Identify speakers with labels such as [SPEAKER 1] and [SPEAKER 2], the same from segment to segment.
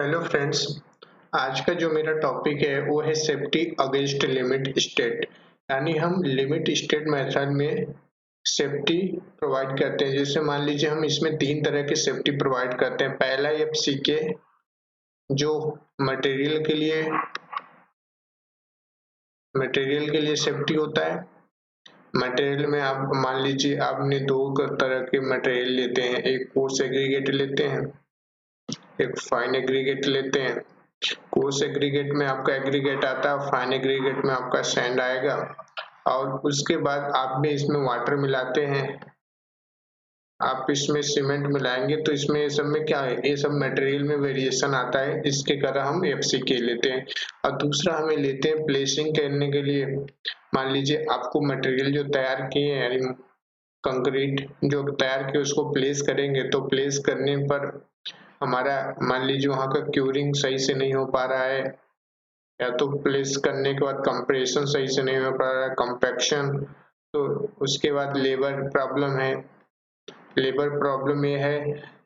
[SPEAKER 1] Hello friends. आज का जो मेरा टॉपिक है वो है सेफ्टी अगेंस्ट लिमिट स्टेट। यानी हम लिमिट स्टेट मेथड में सेफ्टी प्रोवाइड करते हैं। जैसे मान लीजिए हम इसमें तीन तरह की सेफ्टी प्रोवाइड करते हैं। पहला एफसीके जो मटेरियल के लिए सेफ्टी होता है। मटेरियल में आप मान लीजिए आपने दो तरह के मटेरियल लेते हैं, एक कोर्स एग्रीगेट लेते हैं, एक फाइन एग्रीगेट लेते हैं। कोर्स एग्रीगेट में आपका एग्रीगेट आता है, फाइन एग्रीगेट में आपका सैंड आएगा। और उसके बाद आप भी इसमें वाटर मिलाते हैं, आप इसमें सीमेंट मिलाएंगे तो इसमें ये सब में क्या है, ये सब मटेरियल में वेरिएशन आता है, इसके कारण हम एफसीके लेते हैं। और दूसरा हमें लेते हैं प्लेसिंग करने के लिए। मान लीजिए आपको मटेरियल जो तैयार किए हैं, यानी कंक्रीट जो तैयार किए उसको प्लेस करेंगे, तो प्लेस करने पर हमारा मान लीजिए वहां का क्यूरिंग सही से नहीं हो पा रहा है, या तो प्लेस करने के बाद कंप्रेशन सही से नहीं हो पा रहा है, कंपैक्शन। तो उसके बाद लेबर प्रॉब्लम है। लेबर प्रॉब्लम ये है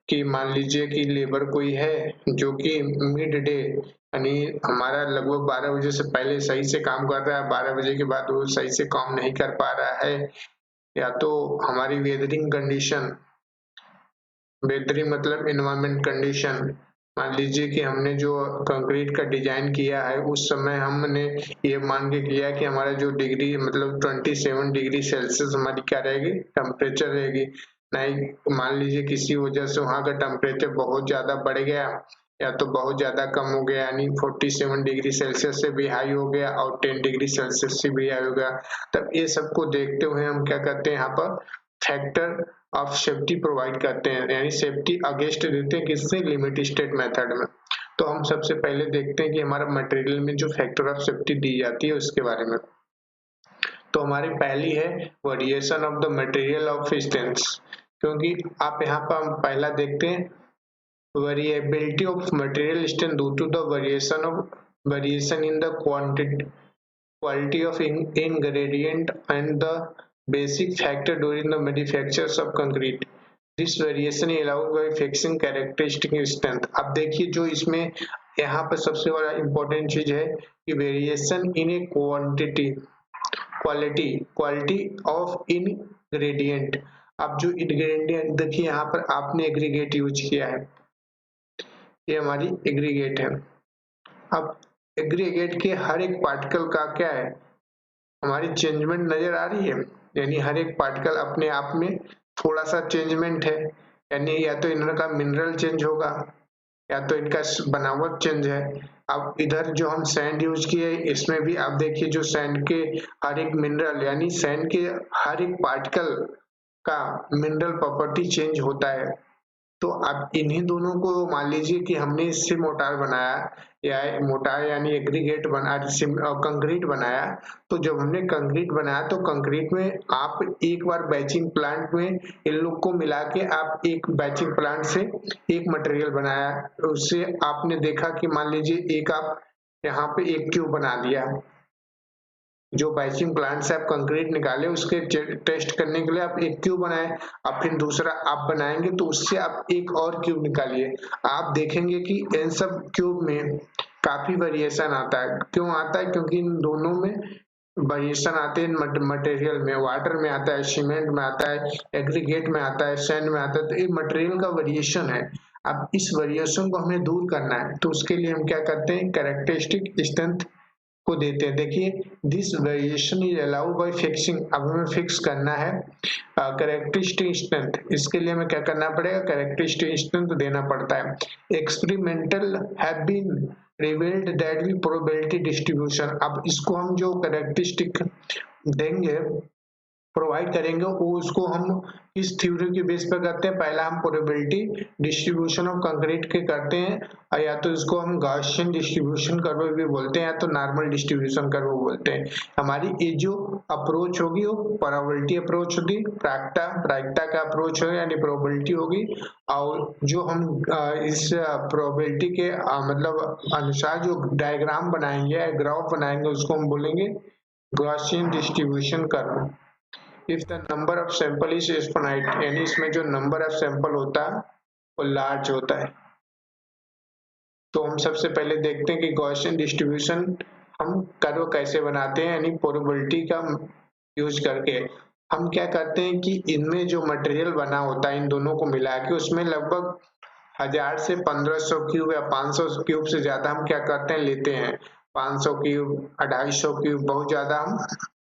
[SPEAKER 1] कि मान लीजिए कि लेबर कोई है जो कि मिड डे यानी हमारा लगभग 12 बजे से पहले सही से काम कर रहा है, 12 बजे के बाद वो सही से काम नहीं कर पा रहा है, या तो हमारी वेदरिंग कंडीशन, वेदरिंग मतलब एनवायरमेंट कंडीशन। मान लीजिए कि हमने जो कंक्रीट का डिजाइन किया है उस समय हमने ये मान के किया कि हमारा जो डिग्री मतलब 27 डिग्री सेल्सियस हमारी क्या रहेगी, टेम्परेचर रहेगी। नहीं, मान लीजिए किसी वजह से वहां का टेम्परेचर बहुत ज्यादा बढ़ गया या तो बहुत ज्यादा कम हो गया, यानी 47 डिग्री सेल्सियस से भी हाई हो गया और 10 डिग्री सेल्सियस से भी हाई हो गया। तब ये सबको देखते हुए हम क्या करते हैं, यहाँ पर फैक्टर ऑफ सेफ्टी प्रोवाइड करते हैं, यानी सेफ्टी अगेंस्ट देते हैं किससे, लिमिट स्टेट मेथड में। तो हम सबसे पहले देखते हैं कि हमारा मटेरियल में जो फैक्टर ऑफ सेफ्टी दी जाती है उसके बारे में। तो हमारी पहली है variation of the material of strength. क्योंकि आप यहाँ पर हम पहला देखते हैं variability of material strength due to the variation in the quality of ingredient and the basic factor during the manufactures of concrete. This variation is allowed by fixing characteristic strength. अब देखिए जो इसमें यहाँ पर सबसे बड़ा इम्पोर्टेंट चीज है कि variation in A quality of ingredient। अब जो ingredient देखिए यहाँ पर आपने एग्रीगेट यूज किया है, ये हमारी एग्रीगेट है। अब एग्रीगेट के हर एक पार्टिकल का क्या है, हमारी चेंजमेंट नजर आ रही है, यानी हर एक पार्टिकल अपने आप में थोड़ा सा चेंजमेंट है, यानी या तो इनका मिनरल चेंज होगा या तो इनका बनावट चेंज है। अब इधर जो हम सैंड यूज किए इसमें भी आप देखिए जो सैंड के हर एक मिनरल यानी सैंड के हर एक पार्टिकल का मिनरल प्रॉपर्टी चेंज होता है। तो अब इन्हीं दोनों को मान लीजिए कि हमने इससे मोटार बनाया या मोटार यानी एग्रीगेट बना कंक्रीट बनाया। तो जब हमने कंक्रीट बनाया तो कंक्रीट में आप एक बार बैचिंग प्लांट में इन लोग को मिला के आप एक बैचिंग प्लांट से एक मटेरियल बनाया, उससे आपने देखा कि मान लीजिए एक आप यहाँ पे एक क्यूब बना दिया। जो बैचिंग प्लांट से आप कंक्रीट निकाले उसके टेस्ट करने के लिए आप एक क्यूब बनाए, अब फिर दूसरा आप बनाएंगे तो उससे आप एक और क्यूब निकालिए। आप देखेंगे कि इन सब क्यूब में काफी वेरिएशन आता है। क्यों आता है, क्योंकि इन दोनों में वेरिएशन आते हैं। मटेरियल में वाटर में आता है, सीमेंट में आता है, एग्रीगेट में आता है, सैंड में आता है। तो ये मटेरियल का वेरिएशन है। अब इस वेरिएशन को हमें दूर करना है तो उसके लिए हम क्या करते हैं, कैरेक्टरिस्टिक स्ट्रेंथ को देते हैं। देखिए this variation is allowed by fixing. अब हमें फिक्स करना है कैरेक्टरिस्टिक स्ट्रेंथ। इसके लिए हमें क्या करना पड़ेगा, कैरेक्टरिस्टिक स्ट्रेंथ देना पड़ता है। Experimental have been revealed that the probability distribution. अब इसको हम जो कैरेक्टरिस्टिक देंगे प्रोवाइड करेंगे वो उसको हम इस थ्योरी के बेस पर करते हैं। पहला हम प्रोबेबिलिटी डिस्ट्रीब्यूशन ऑफ कंक्रीट के करते हैं, और या तो इसको हम गॉसियन डिस्ट्रीब्यूशन कर्व भी बोलते हैं या तो नॉर्मल डिस्ट्रीब्यूशन कर्व बोलते हैं। हमारी ये जो अप्रोच होगी वो प्रोबेबिलिटी अप्रोच होगी, प्रायिकता का अप्रोच होगा यानी प्रोबेबिलिटी होगी। और जो हम इस प्रोबेबिलिटी के मतलब अनुसार जो डायग्राम बनाएंगे, ग्राफ बनाएंगे, उसको हम बोलेंगे Gaussian distribution curve. If the number of sample is infinite, यानी इसमें जो नंबर ऑफ सैंपल होता है वो लार्ज होता है। तो हम हम सबसे पहले देखते हैं कि गॉसियन डिस्ट्रीब्यूशन हम कर्व कैसे बनाते हैं, यानी प्रोबेबिलिटी का यूज करके। हम क्या करते हैं कि इनमें जो मटेरियल बना होता है इन दोनों को मिला के उसमें लगभग 1000 से 1500 क्यूब या 500 क्यूब से ज्यादा हम क्या करते हैं लेते हैं। 500 क्यूब, 250 क्यूब, बहुत ज्यादा हम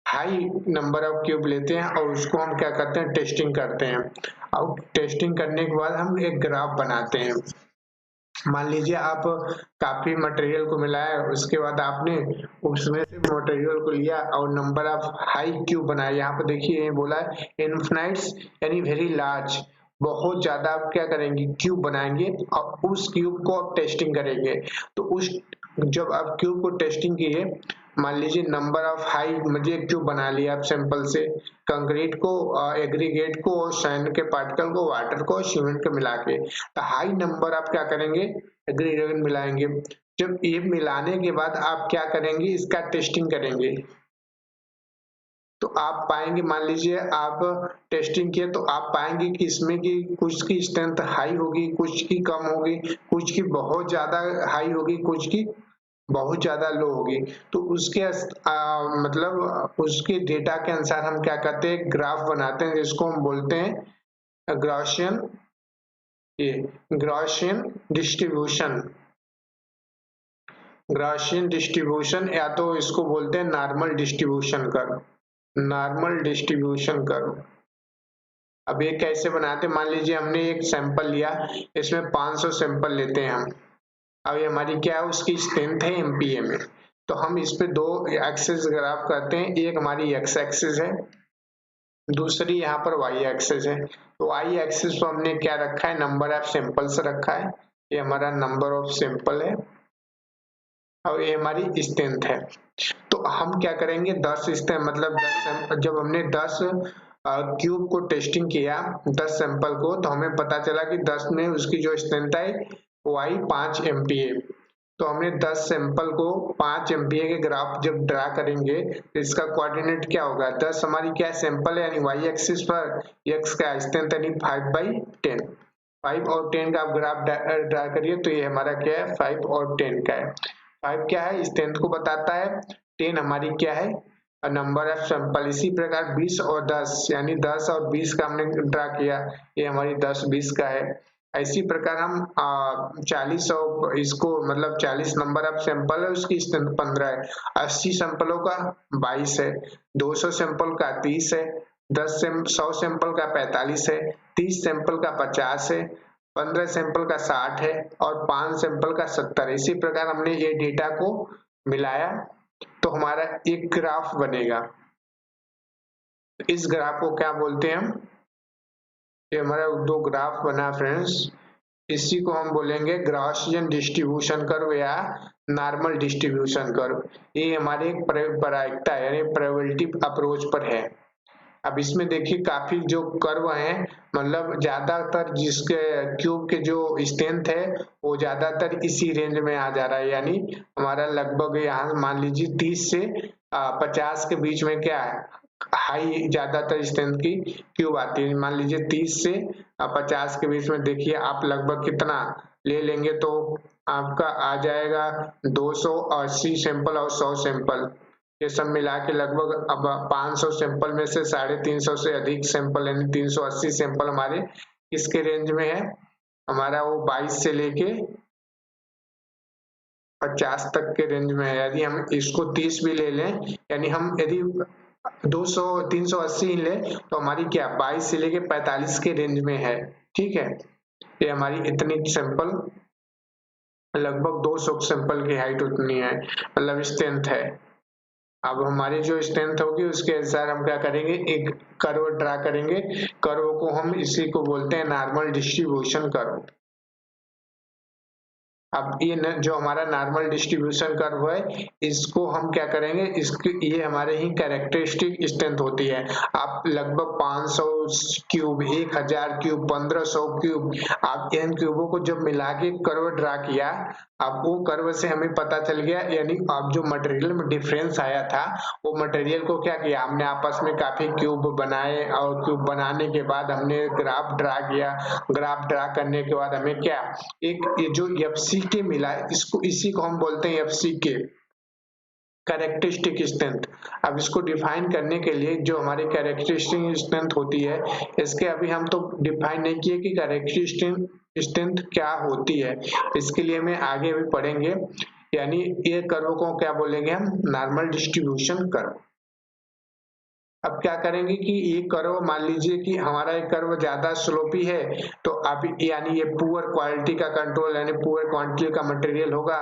[SPEAKER 1] हाई नंबर ऑफ क्यूब लेते हैं और उसको हम क्या करते हैं टेस्टिंग करते हैं। और टेस्टिंग करने के बाद हम एक ग्राफ बनाते हैं। मान लीजिए आप काफी मटेरियल को मिलाया, उसके बाद आपने उसमें से मटेरियल को लिया और नंबर ऑफ हाई क्यूब बनाया। यहाँ पर देखिए ये बोला है इनफिनाइट्स यानी वेरी लार्ज, बहुत ज्यादा आप क्या करेंगे क्यूब बनाएंगे और उस क्यूब को आप टेस्टिंग करेंगे। तो उस जब आप क्यूब को टेस्टिंग किए, मान लीजिए नंबर ऑफ हाई मुझे क्यूब बना लिया आप सिंपल से, कंक्रीट को, एग्रीगेट को और सैंड के पार्टिकल को, वाटर को, सीमेंट को मिला के, तो हाई नंबर आप क्या करेंगे एग्रीगेट मिलाएंगे। जब ये मिलाने के बाद आप क्या करेंगे इसका टेस्टिंग करेंगे, तो आप पाएंगे, मान लीजिए आप टेस्टिंग किए तो आप पाएंगे कि इसमें की कुछ की स्ट्रेंथ हाई होगी, कुछ की कम होगी, कुछ की बहुत ज्यादा हाई होगी, कुछ की बहुत ज्यादा लो होगी। तो उसके मतलब उसके डेटा के अनुसार हम क्या करते हैं ग्राफ बनाते हैं, जिसको हम बोलते हैं गॉसियन, ये गॉसियन डिस्ट्रीब्यूशन। गॉसियन डिस्ट्रीब्यूशन या तो इसको बोलते हैं normal distribution curve, normal distribution curve. अब ये कैसे बनाते हैं, मान लीजिए हमने एक सैंपल लिया, इसमें 500 सैंपल लेते हैं हम। अब ये हमारी क्या है उसकी स्ट्रेंथ है एमपीए में। तो हम इस पे दो एक्सिस ग्राफ करते हैं, एक हमारी एक्स एक्सिस है, दूसरी यहाँ पर वाई एक्सिस है। तो वाई एक्सिस पर हमने क्या रखा है नंबर ऑफ सैंपल्स रखा है, ये हमारा नंबर ऑफ सैंपल है और ये हमारी स्ट्रेंथ है। तो हम क्या करेंगे 10 स्ट्रेंथ मतलब 10 जब हमने 10 क्यूब को टेस्टिंग किया 10 सैंपल को, तो हमें पता चला कि 10 में उसकी जो स्ट्रेंथ है वाई 5 MPa। तो हमने 10 सैंपल को 5 MPa के ग्राफ जब ड्रा करेंगे तो इसका कोऑर्डिनेट क्या होगा, 10 हमारी क्या सैंपल है यानी वाई एक्सिस पर, एक्स का स्ट्रेंथ यानी 5/10, 5 और 10 का आप ग्राफ ड्रा करिए तो ये हमारा क्या है 5 और 10 का है। 5 क्या है स्ट्रेंथ को बताता है, 10 हमारी क्या है नंबर ऑफ सैंपल। इसी प्रकार 20 और 10 यानी 10 और 20 का हमने ड्रा किया, ये हमारी 10-20 का है। इसी प्रकार हम 40 और इसको मतलब 40 नंबर ऑफ सैंपल है उसकी स्ट्रेंथ 15 है, 80 सैंपलों का 22 है, 200 सैंपल का 30 है, 100 सैंपल का 45 है, 30 सैंपल का 50 है, 15 सैंपल का 60 है और 5 सैंपल का 70 है। इसी प्रकार हमने ये डेटा को मिलाया तो हमारा एक ग्राफ बनेगा। इस ग्राफ को क्या बोलते हैं हम, ये हमारा दो ग्राफ बना फ्रेंड्स, इसी को हम बोलेंगे गॉसियन डिस्ट्रीब्यूशन कर्व या नॉर्मल डिस्ट्रीब्यूशन कर्व। ये हमारे एक प्रायिकता यानी प्रोबेबिलिटी अप्रोच पर है। अब इसमें देखिए काफी जो कर्व हैं, मतलब ज्यादातर जिसके क्यूब के जो स्ट्रेंथ है वो ज्यादातर इसी रेंज में आ जा रहा है, यानी हमारा लगभग यहाँ मान लीजिए 30 से 50 के बीच में क्या है हाई ज्यादातर स्ट्रेंथ की क्यूब आती है। मान लीजिए 30 से 50 के बीच में देखिए आप लगभग कितना ले लेंगे तो आपका आ जाएगा 280 सैंपल और 100 सैंपल, ये सब मिला के लगभग अब 500 सैंपल में से 350 से अधिक सैंपल यानी 380 सैंपल हमारे किसके रेंज में है, हमारा वो 22 से लेके 50 तक के रेंज में है। यदि हम इसको 30 भी ले लें, यानी हम यदि 380 ले तो हमारी क्या 22 से लेके 45 के रेंज में है। ठीक है, ये हमारी इतनी सैंपल लगभग 200 सैंपल की हाइट उतनी है, मतलब स्ट्रेंथ है। अब हमारी जो स्ट्रेंथ होगी उसके अनुसार हम क्या करेंगे एक कर्व ड्रा करेंगे, कर्व को हम इसी को बोलते हैं नॉर्मल डिस्ट्रीब्यूशन कर्व। अब ये जो हमारा नॉर्मल डिस्ट्रीब्यूशन कर्व है इसको हम क्या करेंगे, इसकी ये हमारे ही कैरेक्टरिस्टिक स्ट्रेंथ होती है। आप लगभग 500 क्यूब, 1000 क्यूब, 1500 क्यूब, आप इन क्यूबों को जब मिला के कर्व ड्रा किया, अब वो कर्व से हमें पता चल गया, यानी अब जो मटेरियल में डिफरेंस आया था वो मटेरियल को क्या किया हमने आपस में काफी क्यूब बनाए और क्यूब बनाने के बाद हमने ग्राफ ड्रा किया। ग्राफ ड्रा करने के बाद हमें क्या एक ये जो एफसी के मिला है, इसको इसी को हम बोलते हैं FCK, कैरेक्टरिस्टिक स्ट्रेंथ। अब इसको डिफाइन करने के लिए जो हमारी कैरेक्टरिस्टिक स्ट्रेंथ होती है, इसके अभी हम तो डिफाइन नहीं किए कि कैरेक्टरिस्टिक स्ट्रेंथ क्या होती है, इसके लिए हमें आगे भी पढ़ेंगे। यानी ये कर्व को क्या बोलेंगे हम, नॉर्मल डिस्ट्रीब्यूशन कर्व। अब क्या करेंगे कि ये कर्व, मान लीजिए कि हमारा एक कर्व ज्यादा स्लोपी है, तो अब यानी ये पुअर क्वालिटी का कंट्रोल, यानी पुअर क्वालिटी का मटेरियल होगा।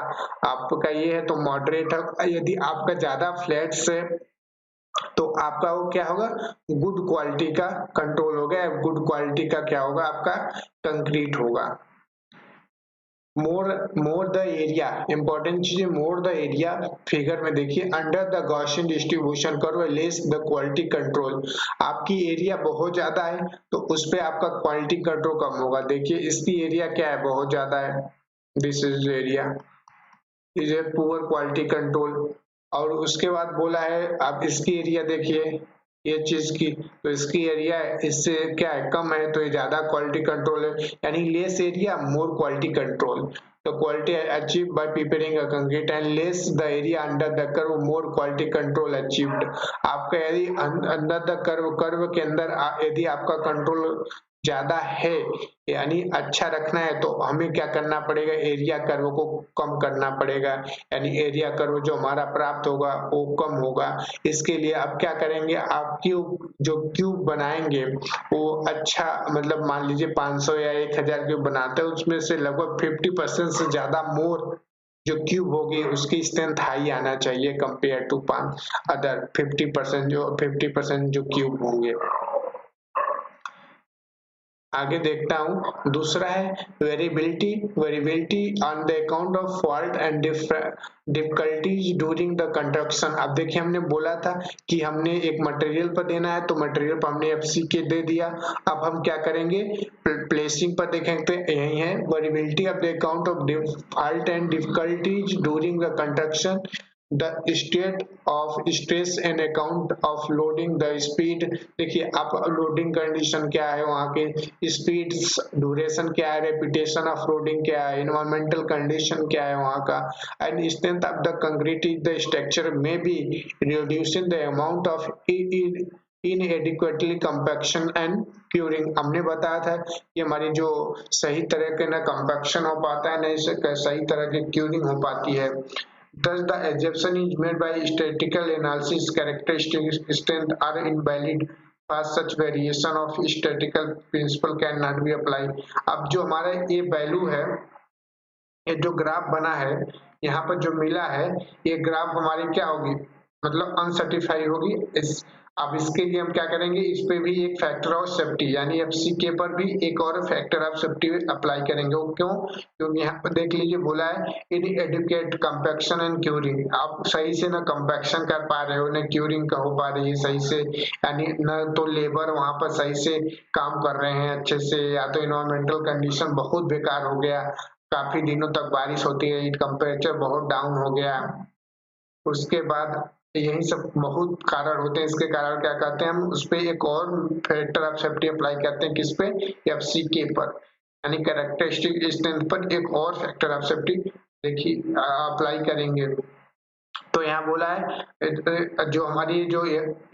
[SPEAKER 1] आपका ये है तो मॉडरेट है। यदि आपका ज्यादा फ्लैट्स है तो आपका वो क्या होगा, गुड क्वालिटी का कंट्रोल हो गया। गुड क्वालिटी का क्या होगा, आपका कंक्रीट होगा। मोर द एरिया, इंपॉर्टेंट चीज है मोर द एरिया। फिगर में देखिए, under the Gaussian distribution curve less the quality control. आपकी एरिया बहुत ज्यादा है तो उस पे आपका क्वालिटी कंट्रोल कम होगा। देखिए इसकी एरिया क्या है, बहुत ज्यादा है, this is area, is a poor quality control. और उसके बाद बोला है, अब इसकी एरिया देखिए ये चीज की, तो इसकी एरिया इससे क्या है, कम है, तो ये ज्यादा क्वालिटी कंट्रोल है। यानी less area more quality control. तो quality achieve by preparing a concrete and less the area under the curve more quality control achieved. आपका यदि अंडर द कर्व के अंदर यदि आपका कंट्रोल ज्यादा है, यानी अच्छा रखना है, तो हमें क्या करना पड़ेगा, एरिया कर्व को कम करना पड़ेगा। यानी एरिया कर्व जो हमारा प्राप्त होगा वो कम होगा। इसके लिए आप क्या करेंगे, आप जो क्यूब बनाएंगे वो अच्छा, मतलब मान लीजिए 500 या 1000 क्यूब बनाते हैं, उसमें से लगभग 50% से ज्यादा मोर जो क्यूब होगी उसकी स्ट्रेंथ हाई आना चाहिए कंपेयर टू अदर 50% जो क्यूब होंगे। आगे देखता हूँ, दूसरा है variability on the account of fault and difficulties during the construction. अब देखिए हमने बोला था कि हमने एक मटेरियल पर देना है, तो मटेरियल पर हमने FCK दे दिया। अब हम क्या करेंगे, प्लेसिंग पर देखेंगे तो यही है, variability of the account of fault and difficulties during the construction, the state of stress and account of loading, the speed. देखिए आप लोडिंग कंडीशन क्या है, वहाँ के स्पीड, ड्यूरेशन क्या है, रेपिटेशन ऑफ लोडिंग क्या है, इन्वायरमेंटल कंडीशन क्या है वहाँ का, and strength of the concrete is the structure may be reducing the amount of inadequately compaction and curing. हमने बताया था कि हमारी जो सही तरह के ना कंपैक्शन हो पाता है, ना सही तरह की क्यूरिंग हो पाती है। Thus, the assumption is made by statistical analysis characteristic strength are invalid for such variation of statistical principle cannot be applied। अब जो हमारा ये वैल्यू है, ये जो ग्राफ बना है यहाँ पर जो मिला है, ये ग्राफ हमारी क्या होगी, मतलब अनसर्टिफाई होगी। अब इसके लिए हम क्या करेंगे, इस पे भी एक फैक्टर ऑफ सेफ्टी, यानी FCK पर भी एक और फैक्टर ऑफ सेफ्टी अप्लाई करेंगे। वो क्यों, क्योंकि यहाँ पर देख लीजिए बोला है इन एडुकेट कंपैक्शन एंड क्यूरिंग। आप सही से ना कंपैक्शन कर पा रहे हो, ना क्यूरिंग का हो पा रही है सही से, यानी न तो लेबर वहां पर सही से काम कर रहे हैं अच्छे से, या तो इन्वायरमेंटल कंडीशन बहुत बेकार हो गया, काफी दिनों तक बारिश होती है, टेम्परेचर बहुत डाउन हो गया। उसके बाद यही सब बहुत कारण होते हैं। इसके कारण क्या कहते हैं हम, उस पे एक और फैक्टर ऑफ सेफ्टी अप्लाई करते हैं, किस पे, FCK पर, यानी कैरेक्टरिस्टिक स्ट्रेंथ पर एक और फैक्टर ऑफ सेफ्टी देखिए अप्लाई करेंगे। तो यहाँ बोला है जो हमारी जो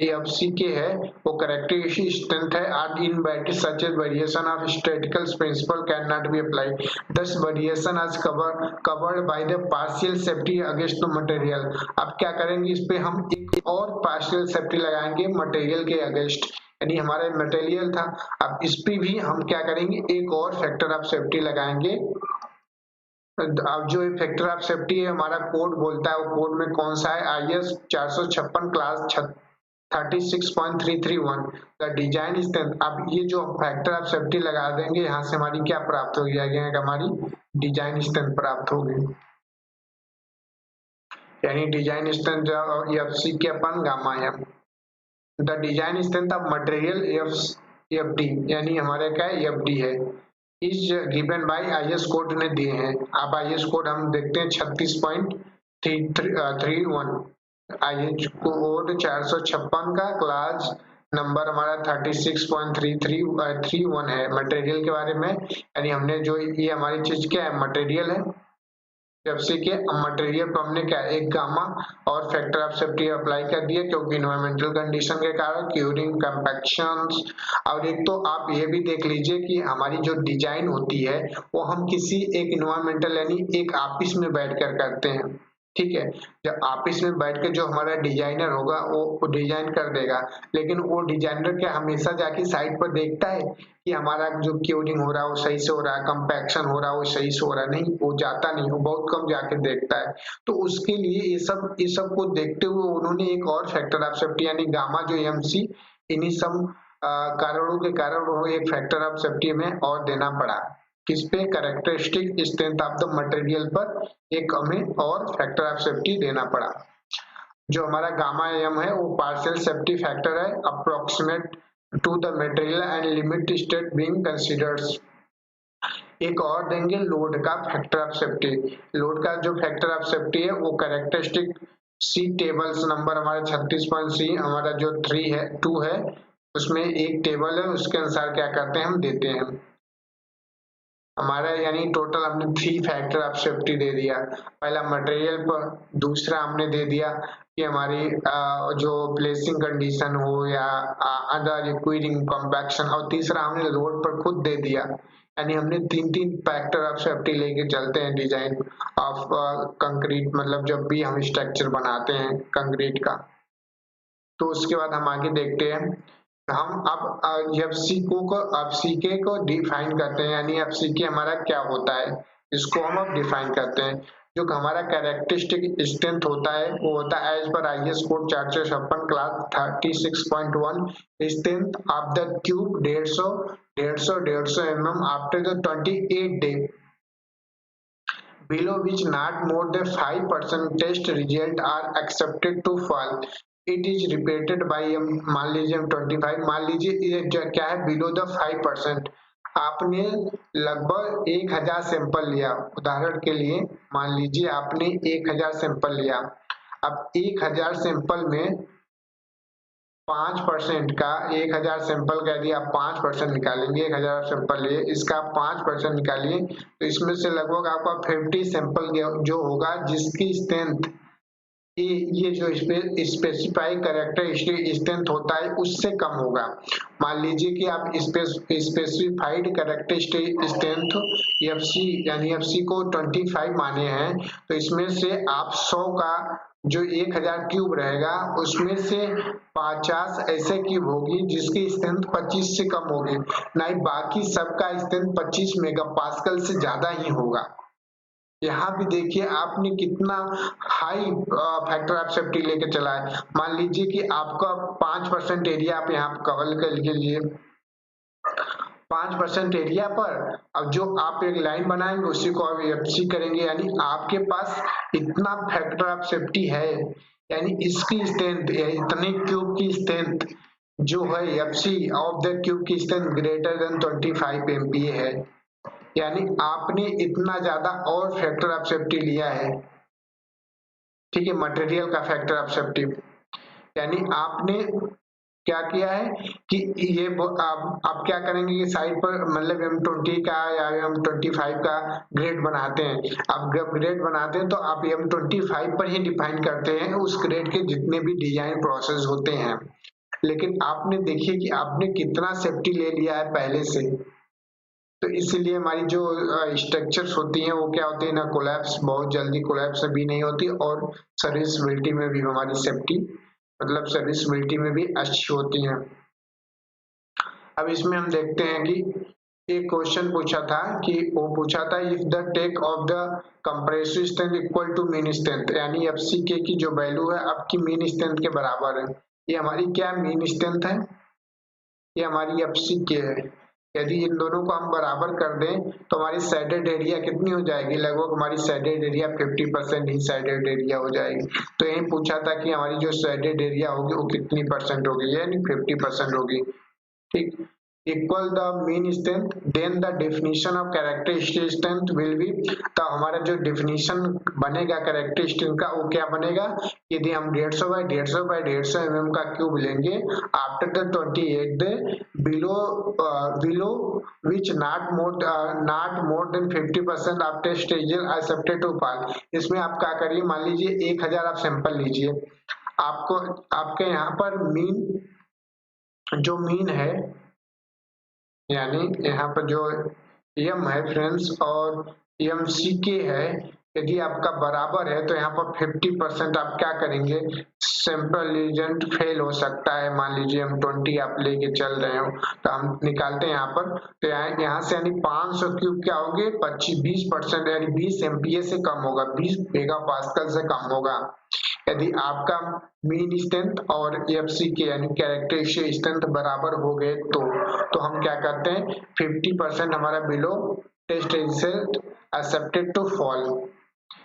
[SPEAKER 1] FCK है वो कैरेक्टरिस्टिक स्ट्रेंथ है, are in battery such as variation of statistical principle can not be applied, thus variation as covered by the partial safety against the material. अब क्या करेंगे, इस पे हम एक और पार्शियल सेफ्टी लगाएंगे मटेरियल के अगेंस्ट, यानी हमारा मटेरियल था, अब इस पे भी हम क्या करेंगे, एक और फैक्टर ऑफ सेफ्टी लगाएंगे। अब जो फैक्टर ऑफ सेफ्टी है हमारा कोड बोलता है, वो कोड में कौन सा है, IS 456 class 36.331 the design strength. अब ये जो फैक्टर ऑफ सेफ्टी लगा देंगे, यहाँ से हमारी क्या प्राप्त होगी, आगे हमारी डिजाइन स्ट्रेंथ प्राप्त होगी, यानी design strength FCK upon gamma M. The design strength of material FD, यानी हमारे क्या है, FD है, is given by IS code ने दिए हैं। अब IS कोड हम देखते हैं 36.331, IS कोड 456 का क्लास नंबर हमारा 36.3331 है मटेरियल के बारे में, यानी हमने जो ये हमारी चीज क्या है, मटेरियल है। एफसी के मटेरियल पर हमने क्या एक गामा और फैक्टर ऑफ सेफ्टी अप्लाई कर दिया, क्योंकि इन्वायरमेंटल कंडीशन के कारण क्यूरिंग कंपैक्शंस। और एक तो आप ये भी देख लीजिए कि हमारी जो डिजाइन होती है वो हम किसी एक इन्वायरमेंटल यानी एक ऑफिस में बैठकर करते हैं, ठीक है। जब ऑफिस में बैठ के जो हमारा डिजाइनर होगा वो डिजाइन कर देगा, लेकिन वो डिजाइनर क्या हमेशा जाके साइट पर देखता है कि हमारा जो क्यूरिंग हो रहा है वो सही से हो रहा है, कंपैक्शन हो रहा है वो सही से हो रहा है? नहीं, वो जाता नहीं, वो बहुत कम जाके देखता है। तो उसके लिए ये सब को देखते हुए उन्होंने एक और फैक्टर ऑफ सेफ्टी यानी गामा जो एमसी, इन्हीं सब कारणों के कारण वो एक फैक्टर ऑफ सेफ्टी में और देना पड़ा। किस पे? Characteristic strength of the material पर एक हमें और फैक्टर ऑफ सेफ्टी देना पड़ा। जो हमारा गामा एम है वो पार्शियल सेफ्टी फैक्टर है approximate to the material and limit state being considered. एक और देंगे लोड का फैक्टर ऑफ सेफ्टी। लोड का जो फैक्टर ऑफ सेफ्टी है वो कैरेक्टरिस्टिक सी टेबल्स नंबर हमारा 36.सी हमारा जो 3 है 2 है, उसमें एक टेबल है, उसके अनुसार क्या करते हैं हम देते हैं। हमारा यानी टोटल हमने 3 फैक्टर ऑफ सेफ्टी दे दिया। पहला मटेरियल पर, दूसरा हमने दे दिया कि हमारी जो प्लेसिंग कंडीशन हो या अदर रिक्वायरिंग कंपैक्शन, और तीसरा हमने लोड पर खुद दे दिया। यानी हमने 3 फैक्टर ऑफ सेफ्टी लेके चलते हैं डिजाइन ऑफ कंक्रीट, मतलब जब भी हम स्ट्रक्चर बनाते हैं कंक्रीट का। तो उसके बाद हम आगे देखते हैं। हम अब एफसीके को डिफाइन करते हैं, यानी एफसीके हमारा क्या होता है इसको हम अब डिफाइन करते हैं। जो हमारा कैरेक्टरिस्टिक स्ट्रेंथ होता है वो होता है एज पर IS code 456 class 36.1 strength of the cube 150 mm after the 28 day below which not more than 5% test result are accepted to fall. It is repeated by मान लीजिए 25, मान लीजिए ये क्या है बिलो द 5%। आपने लगभग 1000 सैंपल लिया, उदाहरण के लिए मान लीजिए आपने 1000 सैंपल लिया। अब 1000 सैंपल में 5% का, 1000 सैंपल का यदि आप 5% निकालेंगे, 1000 सैंपल लिए इसका आप 5% निकालिए तो इसमें से लगभग आपका 50 सैंपल जो होगा जिसकी स्ट्रेंथ ये जो स्पेसिफाई कैरेक्टरिस्टिक स्ट्रेंथ होता है उससे कम होगा। मान लीजिए कि आप स्पेसिफाइड कैरेक्टरिस्टिक स्ट्रेंथ एफसी यानी एफसी को 25 माने हैं, तो इसमें से आप 100 का जो 1000 क्यूब रहेगा उसमें से 50 ऐसे क्यूब होगी जिसकी स्ट्रेंथ 25 से कम होगी, नहीं बाकी सबका स्ट्रेंथ 25 मेगापास्कल से ज्यादा ही होगा। यहाँ भी देखिए आपने कितना हाई फैक्टर ऑफ सेफ्टी लेके चला है। मान लीजिए कि आपका 5% एरिया आप यहाँ कवर कर लीजिए, 5% एरिया पर अब जो आप एक लाइन बनाएंगे उसी को आप एफसी करेंगे, यानी आपके पास इतना फैक्टर ऑफ सेफ्टी है, यानी इसकी स्ट्रेंथ इतने क्यूब की स्ट्रेंथ जो है एफसी ऑफ द क्यूब की स्ट्रेंथ ग्रेटर देन 25 MPa है। यानी आपने इतना ज्यादा और फैक्टर ऑफ सेफ्टी लिया है, ठीक है, मटेरियल का फैक्टर ऑफ सेफ्टी। यानी आपने क्या किया है कि ये आप क्या करेंगे कि साइड पर मतलब M20 का या M25 का ग्रेड बनाते हैं। आप जब ग्रेड बनाते हैं तो आप M25 पर ही डिफाइन करते हैं उस ग्रेड के जितने भी डिजाइन प्रोसेस होते हैं। लेकिन आपने देखिए कि आपने कितना सेफ्टी ले लिया है पहले से, तो इसीलिए हमारी जो स्ट्रक्चर्स होती हैं वो क्या होती है ना, कोलैप्स बहुत जल्दी कोलैप्स भी नहीं होती, और सर्विसबिलिटी में भी हमारी सेफ्टी मतलब सर्विसबिलिटी में भी अच्छी होती है। अब इसमें हम देखते हैं कि एक क्वेश्चन पूछा था कि वो पूछा था if the take of the compressive strength equal to mean strength, यानी एफसीके की जो वैल्यू है आपकी मीन स्ट्रेंथ के बराबर है। ये हमारी क्या मीन स्ट्रेंथ है, ये हमारी एफसीके है। यदि इन दोनों को हम बराबर कर दें तो हमारी साइडेड एरिया कितनी हो जाएगी, लगभग हमारी साइडेड एरिया 50% ही साइडेड एरिया हो जाएगी। तो यही पूछा था कि हमारी जो साइडेड एरिया होगी वो कितनी परसेंट होगी, यानी 50% होगी। ठीक, equal the mean strength, then the definition of characteristic strength will be, तो हमारा जो डेफिनेशन बनेगा कैरेक्टरिस्टिक का वो क्या बनेगा, यदि हम 150 बाई 150 बाई 150 mm का क्यूब लेंगे after the 28 day below which not more than 50% of test is accepted to pass. इसमें आप क्या करिए, मान लीजिए 1000 आप सैंपल लीजिए, आपको आपके यहाँ पर जो मीन है, यानी यहाँ पर जो एम है फ्रेंड्स और एम सी के है, यदि आपका बराबर है तो यहाँ पर 50% आप क्या करेंगे, सैंपल एजेंट फेल हो सकता है। मान लीजिए हम 20 आप लेके चल रहे हो, तो हम निकालते हैं यहाँ पर, तो यहाँ से यानी 500 क्यूब क्या होंगे, 20% यानी 20 एमपीए से कम होगा, 20 मेगा पास्कल से कम होगा। यदि आपका मीन स्ट्रेंथ और एफसी के यानी कैरेक्टरिस्टिक स्ट्रेंथ बराबर हो गए तो हम क्या करते हैं, 50% हमारा below test result accepted to fall.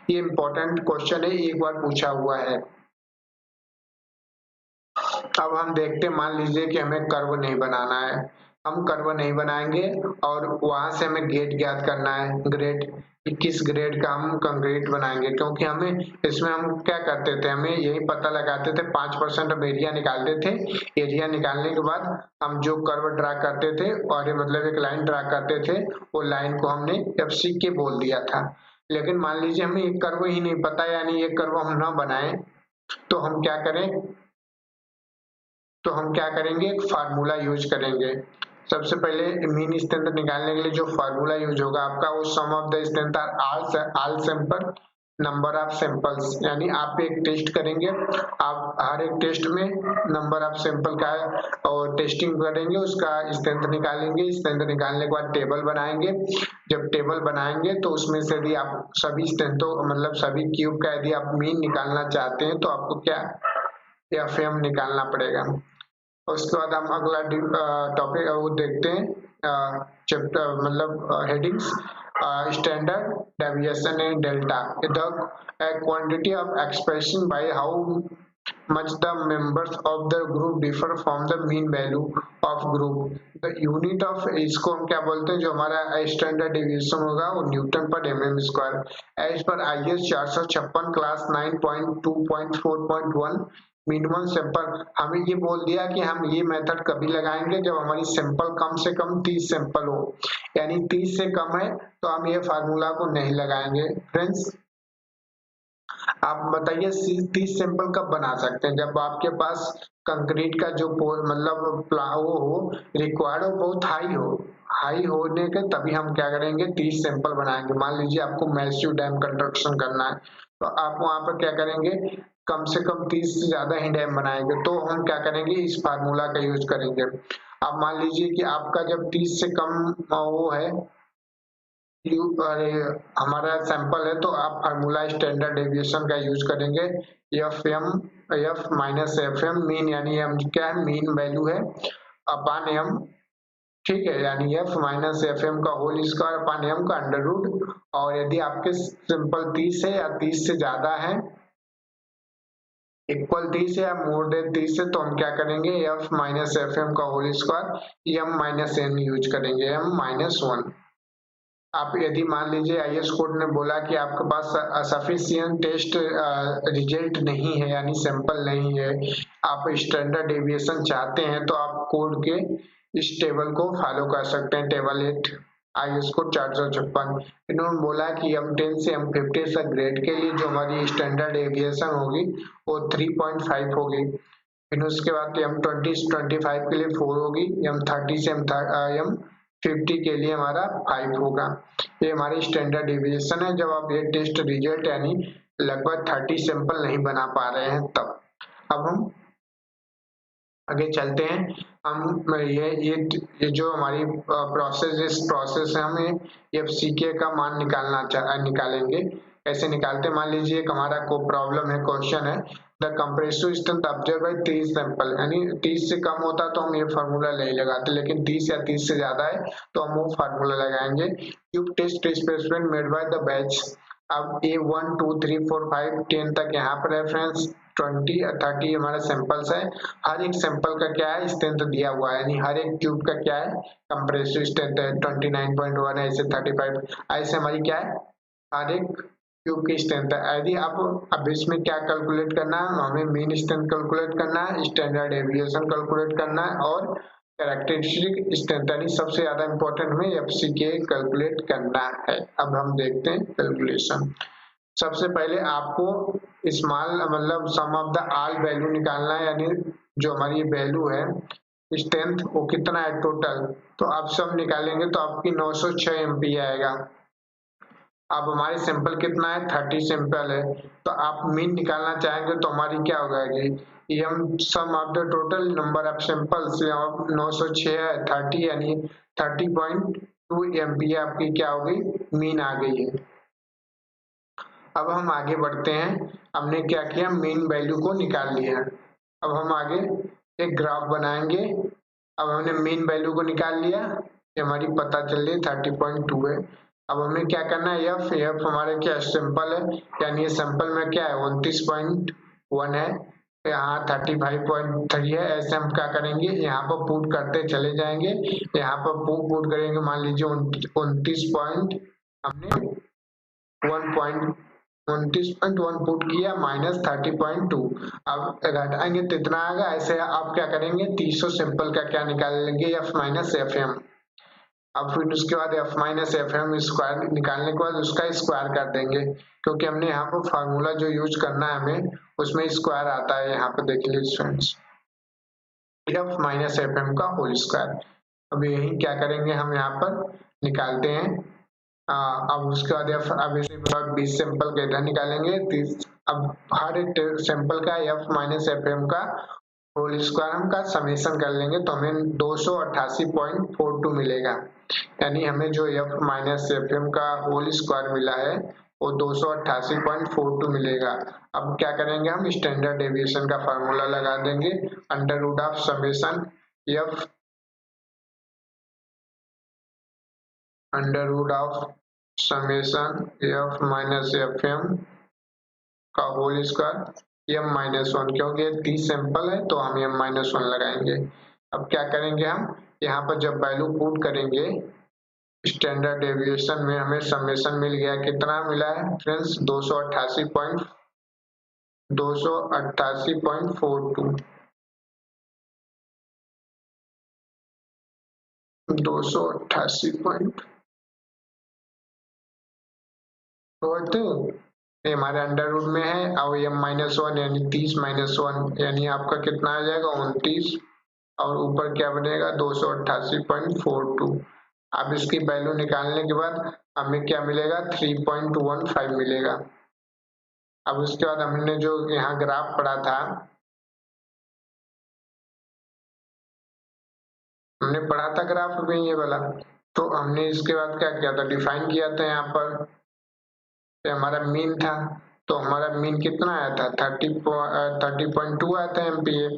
[SPEAKER 1] ये इंपॉर्टेंट क्वेश्चन है, एक बार पूछा हुआ है। अब हम देखते हैं, मान लीजिए कि हमें कर्व नहीं बनाना है, हम कर्व नहीं बनाएंगे और वहां से हमें गेट ज्ञात करना है, ग्रेड, किस ग्रेड का हम कंक्रीट बनाएंगे, क्योंकि हमें इसमें हम क्या करते थे, हमें यही पता लगाते थे 5% हम एरिया निकालते थे। एरिया निकालने के बाद हम जो कर्व ड्रा करते थे और ये मतलब एक लाइन ड्रा करते थे, वो लाइन को हमने एफसी के बोल दिया था। लेकिन मान लीजिए हमें एक कर्व ही नहीं पता, यानी एक कर्व हम ना बनाए, तो हम क्या करें, तो हम क्या करेंगे, एक फार्मूला यूज करेंगे। सबसे पहले मीन स्ट्रेंथ निकालने के लिए जो फार्मूला यूज होगा आपका, वो some of the strength are all sample number of samples, यानी आप एक टेस्ट करेंगे, आप हर एक टेस्ट में नंबर ऑफ सैंपल का और टेस्टिंग करेंगे, उसका स्ट्रेंथ निकालेंगे, स्ट्रेंथ निकालने के बाद टेबल बनाएंगे। जब टेबल बनाएंगे तो उसमें से यदि आप सभी स्ट्रेंथों मतलब सभी क्यूब का यदि आप मीन निकालना चाहते हैं तो आपको क्या एफएम निकालना पड़ेगा। उसके बाद हम अगला टॉपिक वो देखते हैं, चैप्टर मतलब headings, standard deviation in delta, the quantity of expression by how much the members of the group differ from the mean value of group, the unit of इसको हम क्या बोलते हैं, जो हमारा स्टैंडर्ड डेविएशन होगा वो न्यूटन पर mm स्क्वायर एज पर IS 456 क्लास 9.2.4.1 मिनिमम सैंपल। हमें ये बोल दिया कि हम ये मेथड कभी लगाएंगे जब हमारी सैंपल कम से कम 30 सैंपल हो, यानी 30 से कम है तो हम ये फार्मूला को नहीं लगाएंगे। फ्रेंड्स आप बताइए 30 सैंपल कब बना सकते हैं, जब आपके पास कंक्रीट का जो मतलब वो हो रिक्वायर्ड हो बहुत हाई होने के, तभी हम क्या करेंगे 30 सैंपल बनाएंगे। मान लीजिए आपको मैसिव डैम कंस्ट्रक्शन करना है, तो आप वहां पर क्या करेंगे, कम से कम 30 से ज्यादा ही डैम बनाएंगे, तो हम क्या करेंगे इस फार्मूला का यूज करेंगे। अब मान लीजिए कि आपका जब 30 से कम वो है हमारा सैंपल है, तो आप फार्मूला स्टैंडर्ड डेविएशन का यूज करेंगे, F minus F M mean, यानी एम क्या है, मीन वैल्यू है अपान एम, ठीक है, यानी एफ माइनस एफ एम का होल स्क्वायर अपान एम का अंडर रूट। और यदि आपके सिंपल 30 है या 30 से ज्यादा है, इक्वल 30 है या मोर देन 30 है, तो हम क्या करेंगे एफ माइनस एफ एम का whole square M minus N use करेंगे, एम माइनस 1। आप यदि मान लीजिए आईएस कोड ने बोला कि आपके पास सफिशिएंट टेस्ट रिजल्ट नहीं है, यानी सैंपल नहीं है, आप स्टैंडर्ड डेविएशन चाहते हैं, तो आप कोड के इस टेबल को फॉलो कर सकते हैं, टेबल 8 आईएस कोड 456। इन्होंने बोला कि M10 से M50 तक ग्रेड के लिए जो हमारी स्टैंडर्ड डेविएशन होगी वो 3.5 होगी, फिर उसके बाद M20 से 25 के लिए 4 होगी, M30 से M50 के लिए हमारा 5 होगा। ये हमारी स्टैंडर्ड डेविएशन है जब आप ये टेस्ट रिजल्ट यानी लगभग 30 सैंपल नहीं बना पा रहे हैं तब। अब हम आगे चलते हैं, हम ये जो हमारी प्रोसेस, इस प्रोसेस से हमें FCK का मान निकालेंगे। कैसे निकालते हैं, मान लीजिए एक हमारा को प्रॉब्लम है, क्वेश्चन है, the compressive strength observe by 30 sample, यानी 30 से कम होता तो हम ये फार्मूला नहीं लगाते, लेकिन 30 या 30 से ज्यादा है तो हम वो फार्मूला लगाएंगे। Cube test specimen made by the batch. अब A1 2 3 4 5 10 तक यहाँ पर है फ्रेंड्स, 20 30 हमारा सैंपल्स है। हर एक सैंपल का क्या है, स्ट्रेंथ दिया हुआ है, यानी हर एक क्यूब का क्या है, कंप्रेसिव स्ट्रेंथ है 29.1 है, ऐसे 35 ऐसे हमारी क्या है, हर एक क्यूब की स्ट्रेंथ है। यदि अब इसमें क्या कैलकुलेट करना है, हमें मीन स्ट्रेंथ कैलकुलेट करना है, स्टैंडर्ड डेविएशन कैलकुलेट करना है और कैरेक्टरिस्टिक स्ट्रेंथ यानी सबसे ज्यादा इंपॉर्टेंट हमें एफसीके कैलकुलेट करना है। अब हम देखते हैं कैलकुलेशन। सबसे पहले आपको स्मॉल मतलब सम ऑफ द ऑल वैल्यू निकालना है, यानी जो हमारी वैल्यू है स्ट्रेंथ वो कितना है टोटल, तो आप सब निकालेंगे तो आपकी 906 एमपी आएगा। अब हमारे सैंपल कितना है, 30 सैंपल है, तो आप मीन निकालना चाहेंगे तो हमारी क्या हो जाएगी, M sum of the total number of samples 906 है 30 यानी 30.2 एमपी आपकी क्या हो गई, मीन आ गई है। अब हम आगे बढ़ते हैं, हमने क्या किया, मीन वैल्यू को निकाल लिया। अब हम आगे एक ग्राफ बनाएंगे। अब हमने मीन वैल्यू को निकाल लिया, ये हमारी पता चल रही 30.2 है। अब हमें क्या करना है, एफ हमारे क्या सैंपल है, यानी ये सैंपल में क्या है 29.1 है, यहाँ 35.3 है, ऐसे हम क्या करेंगे, यहाँ पर पुट करते चले जाएंगे। यहाँ पर पुट करेंगे, मान लीजिए 29 पॉइंट हमने 29.1 पुट किया माइनस 30.2, अब घटाएंगे तो इतना आएगा। ऐसे आप क्या करेंगे, 300 सैंपल का क्या निकाल लेंगे, एफ माइनस एफ एम। अब फिर उसके बाद F minus F M square निकालने के बाद उसका स्क्वायर कर देंगे, क्योंकि हमने यहाँ पर फार्मूला जो यूज करना है हमें उसमें स्क्वायर आता है। यहाँ पे देख लीजिए friends, F minus F M का होल स्क्वायर। अब यही क्या करेंगे, हम यहाँ पर निकालते हैं। अब उसके बाद अब इसी 20 सैंपल का इधर निकालेंगे 30। अब हर एक सैंपल का एफ माइनस एफ एम का होल स्क्वायर हम का समेशन कर लेंगे तो हमें 288.42 मिलेगा। यानी हमें जो एफ माइनस एफ एम का होल स्क्वायर मिला है वो 288.42 मिलेगा। अब क्या करेंगे, हम स्टैंडर्ड डेविएशन का फार्मूला लगा देंगे, under root of summation f under root of summation f minus F M का whole square M minus one, क्योंकि 30 सैंपल है तो हम एम माइनस वन लगाएंगे। अब क्या करेंगे, हम यहाँ पर जब वैल्यू पुट करेंगे स्टैंडर्ड डेविएशन में हमें समेशन मिल गया, कितना मिला है फ्रेंड्स, 288.42 288.42 ये हमारे अंडर रूट में है। और एम माइनस वन यानी 30 माइनस वन यानी आपका कितना आ जाएगा 29, और ऊपर क्या बनेगा 288.42। अब इसकी वैल्यू निकालने के बाद हमें क्या मिलेगा, 3.15 मिलेगा। अब उसके बाद हमने जो यहाँ ग्राफ पढ़ा था, हमने पढ़ा था ग्राफ में ये वाला, तो हमने इसके बाद क्या किया था, डिफाइन किया था यहाँ पर, हमारा मीन था, तो हमारा मीन कितना आया था 30.2 आया था एमपीए।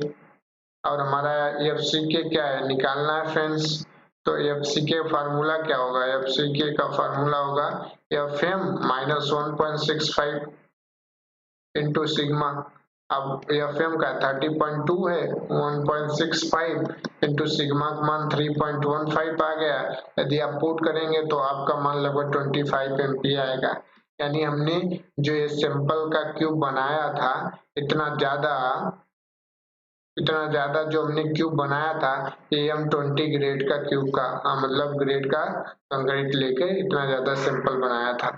[SPEAKER 1] और हमारा एफ सी के क्या है, निकालना है फ्रेंड्स। तो एफ सी के फार्मूला क्या होगा, एफ सी के का फार्मूला होगा F M minus 1.65 into sigma. अब एफ एम का 30.2 है, 1.65 इंटू सिग्मा का मान 3.15 आ गया। यदि आप पुट करेंगे तो आपका मान लगभग 25 एमपी आएगा। यानी हमने जो ये सैंपल का क्यूब बनाया था, इतना ज्यादा जो हमने क्यूब बनाया था AM20 ग्रेड का क्यूब का, मतलब ग्रेड का कंक्रीट लेके इतना ज्यादा सैंपल बनाया था।